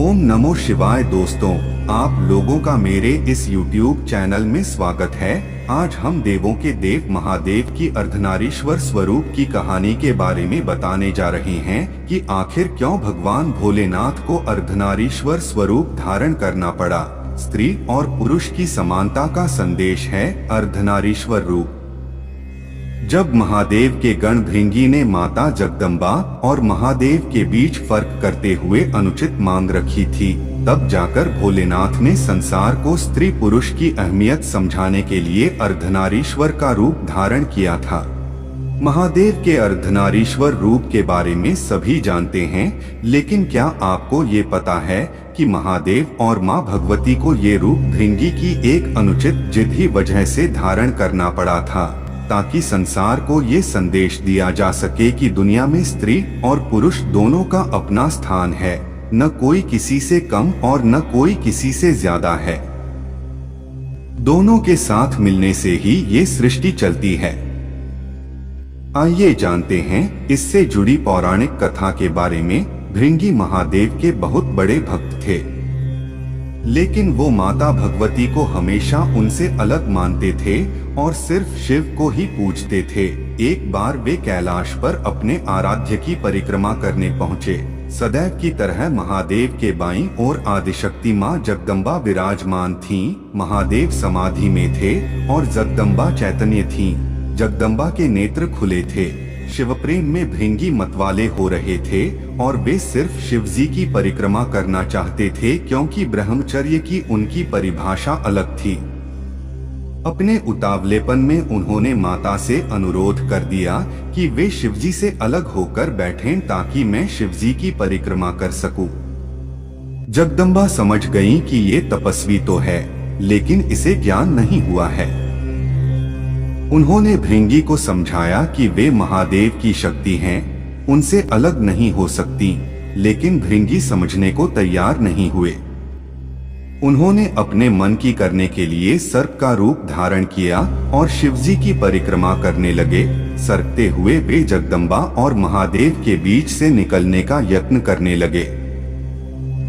ओम नमो शिवाय। दोस्तों, आप लोगों का मेरे इस YouTube चैनल में स्वागत है। आज हम देवों के देव महादेव की अर्धनारीश्वर स्वरूप की कहानी के बारे में बताने जा रहे हैं कि आखिर क्यों भगवान भोलेनाथ को अर्धनारीश्वर स्वरूप धारण करना पड़ा। स्त्री और पुरुष की समानता का संदेश है अर्धनारीश्वर रूप। जब महादेव के गण भृंगी ने माता जगदम्बा और महादेव के बीच फर्क करते हुए अनुचित मांग रखी थी, तब जाकर भोलेनाथ ने संसार को स्त्री पुरुष की अहमियत समझाने के लिए अर्धनारीश्वर का रूप धारण किया था। महादेव के अर्धनारीश्वर रूप के बारे में सभी जानते हैं, लेकिन क्या आपको ये पता है कि महादेव और माँ भगवती को ये रूप भृंगी की एक अनुचित जिद ही वजह से धारण करना पड़ा था, ताकि संसार को ये संदेश दिया जा सके कि दुनिया में स्त्री और पुरुष दोनों का अपना स्थान है, न कोई किसी से कम और न कोई किसी से ज्यादा है। दोनों के साथ मिलने से ही ये सृष्टि चलती है। आइए जानते हैं इससे जुड़ी पौराणिक कथा के बारे में। भृंगी महादेव के बहुत बड़े भक्त थे, लेकिन वो माता भगवती को हमेशा उनसे अलग मानते थे और सिर्फ शिव को ही पूजते थे। एक बार वे कैलाश पर अपने आराध्य की परिक्रमा करने पहुँचे। सदैव की तरह महादेव के बाईं ओर आदिशक्ति माँ जगदम्बा विराजमान थीं। महादेव समाधि में थे और जगदम्बा चैतन्य थीं। जगदम्बा के नेत्र खुले थे। शिव प्रेम में भृंगी मतवाले हो रहे थे और वे सिर्फ शिवजी की परिक्रमा करना चाहते थे, क्योंकि ब्रह्मचर्य की उनकी परिभाषा अलग थी। अपने उतावलेपन में उन्होंने माता से अनुरोध कर दिया कि वे शिवजी से अलग होकर बैठें ताकि मैं शिवजी की परिक्रमा कर सकूं। जगदम्बा समझ गईं कि ये तपस्वी तो है, लेकिन इसे ज्ञान नहीं हुआ है। उन्होंने भृंगी को समझाया कि वे महादेव की शक्ति हैं, उनसे अलग नहीं हो सकती, लेकिन भृंगी समझने को तैयार नहीं हुए। उन्होंने अपने मन की करने के लिए सर्प का रूप धारण किया और शिवजी की परिक्रमा करने लगे। सरकते हुए वे जगदम्बा और महादेव के बीच से निकलने का यत्न करने लगे।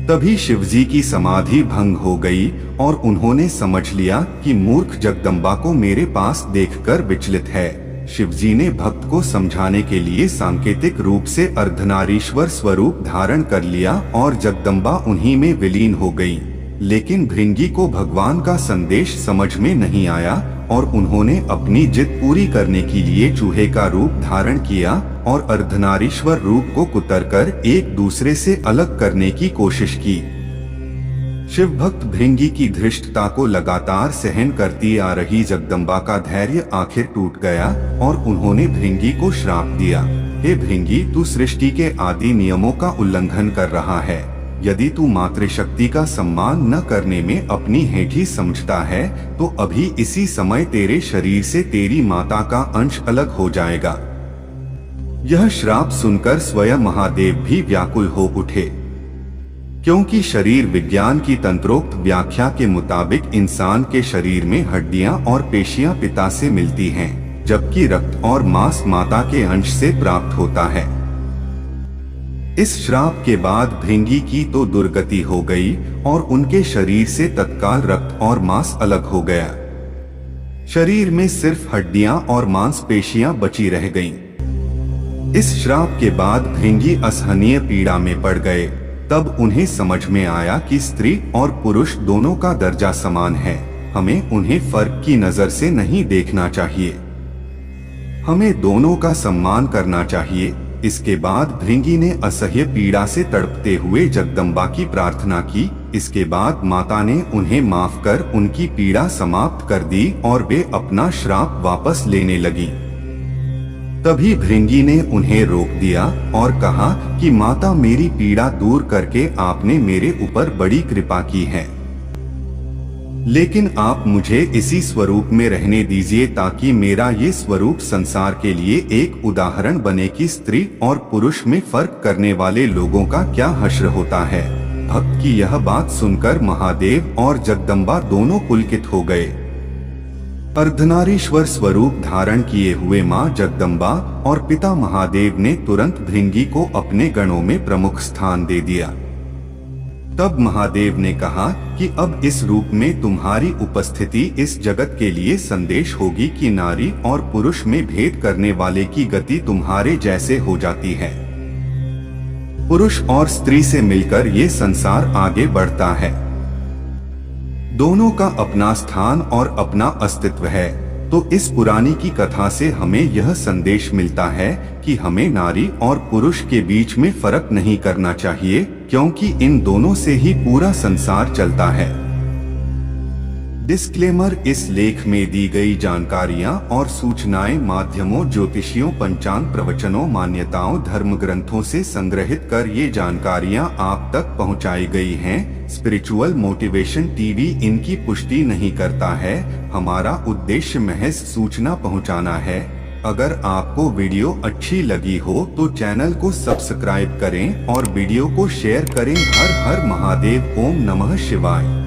तभी शिवजी की समाधि भंग हो गई और उन्होंने समझ लिया कि मूर्ख जगदम्बा को मेरे पास देखकर विचलित है। शिवजी ने भक्त को समझाने के लिए सांकेतिक रूप से अर्धनारीश्वर स्वरूप धारण कर लिया और जगदम्बा उन्हीं में विलीन हो गई। लेकिन भृंगी को भगवान का संदेश समझ में नहीं आया और उन्होंने अपनी जिद पूरी करने के लिए चूहे का रूप धारण किया और अर्धनारीश्वर रूप को कुतरकर एक दूसरे से अलग करने की कोशिश की। शिव भक्त भृंगी की धृष्टता को लगातार सहन करती आ रही जगदम्बा का धैर्य आखिर टूट गया और उन्होंने भृंगी को श्राप दिया। हे भृंगी, तू सृष्टि के आदि नियमों का उल्लंघन कर रहा है। यदि तू मातृशक्ति का सम्मान न करने में अपनी हेठी समझता है, तो अभी इसी समय तेरे शरीर से तेरी माता का अंश अलग हो जाएगा। यह श्राप सुनकर स्वयं महादेव भी व्याकुल हो उठे, क्योंकि शरीर विज्ञान की तंत्रोक्त व्याख्या के मुताबिक इंसान के शरीर में हड्डियां और पेशियां पिता से मिलती हैं, जबकि रक्त और मांस माता के अंश से प्राप्त होता है। इस श्राप के बाद भृंगी की तो दुर्गति हो गई और उनके शरीर से तत्काल रक्त और मांस अलग हो गया। शरीर में सिर्फ हड्डियां और मांसपेशियां बची रह गईं। इस श्राप के बाद भृंगी असहनीय पीड़ा में पड़ गए। तब उन्हें समझ में आया कि स्त्री और पुरुष दोनों का दर्जा समान है। हमें उन्हें फर्क की नजर से नहीं देखना चाहिए। हमें दोनों का सम्मान करना चाहिए। इसके बाद भृंगी ने असह्य पीड़ा से तड़पते हुए जगदम्बा की प्रार्थना की। इसके बाद माता ने उन्हें माफ कर उनकी पीड़ा समाप्त कर दी और वे अपना श्राप वापस लेने लगी। तभी भृंगी ने उन्हें रोक दिया और कहा कि माता, मेरी पीड़ा दूर करके आपने मेरे ऊपर बड़ी कृपा की है, लेकिन आप मुझे इसी स्वरूप में रहने दीजिए ताकि मेरा ये स्वरूप संसार के लिए एक उदाहरण बने कि स्त्री और पुरुष में फर्क करने वाले लोगों का क्या हश्र होता है। भक्त की यह बात सुनकर महादेव और जगदम्बा दोनों पुलकित हो गए। अर्धनारीश्वर स्वरूप धारण किए हुए माँ जगदम्बा और पिता महादेव ने तुरंत भृंगी को अपने गणों में प्रमुख स्थान दे दिया। तब महादेव ने कहा कि अब इस रूप में तुम्हारी उपस्थिति इस जगत के लिए संदेश होगी कि नारी और पुरुष में भेद करने वाले की गति तुम्हारे जैसे हो जाती है। पुरुष और स्त्री से मिलकर ये संसार आगे बढ़ता है। दोनों का अपना स्थान और अपना अस्तित्व है। तो इस पुरानी की कथा से हमें यह संदेश मिलता है कि हमें नारी और पुरुष के बीच में फर्क नहीं करना चाहिए, क्योंकि इन दोनों से ही पूरा संसार चलता है। डिस्क्लेमर: इस लेख में दी गई जानकारियां और सूचनाएं माध्यमों, ज्योतिषियों, पंचांग, प्रवचनों, मान्यताओं, धर्म ग्रंथों से संग्रहित कर ये जानकारियां आप तक पहुंचाई गई हैं। स्पिरिचुअल मोटिवेशन टीवी इनकी पुष्टि नहीं करता है। हमारा उद्देश्य महज सूचना पहुंचाना है। अगर आपको वीडियो अच्छी लगी हो तो चैनल को सब्सक्राइब करें और वीडियो को शेयर करें। हर हर महादेव। ओम नमः शिवाय।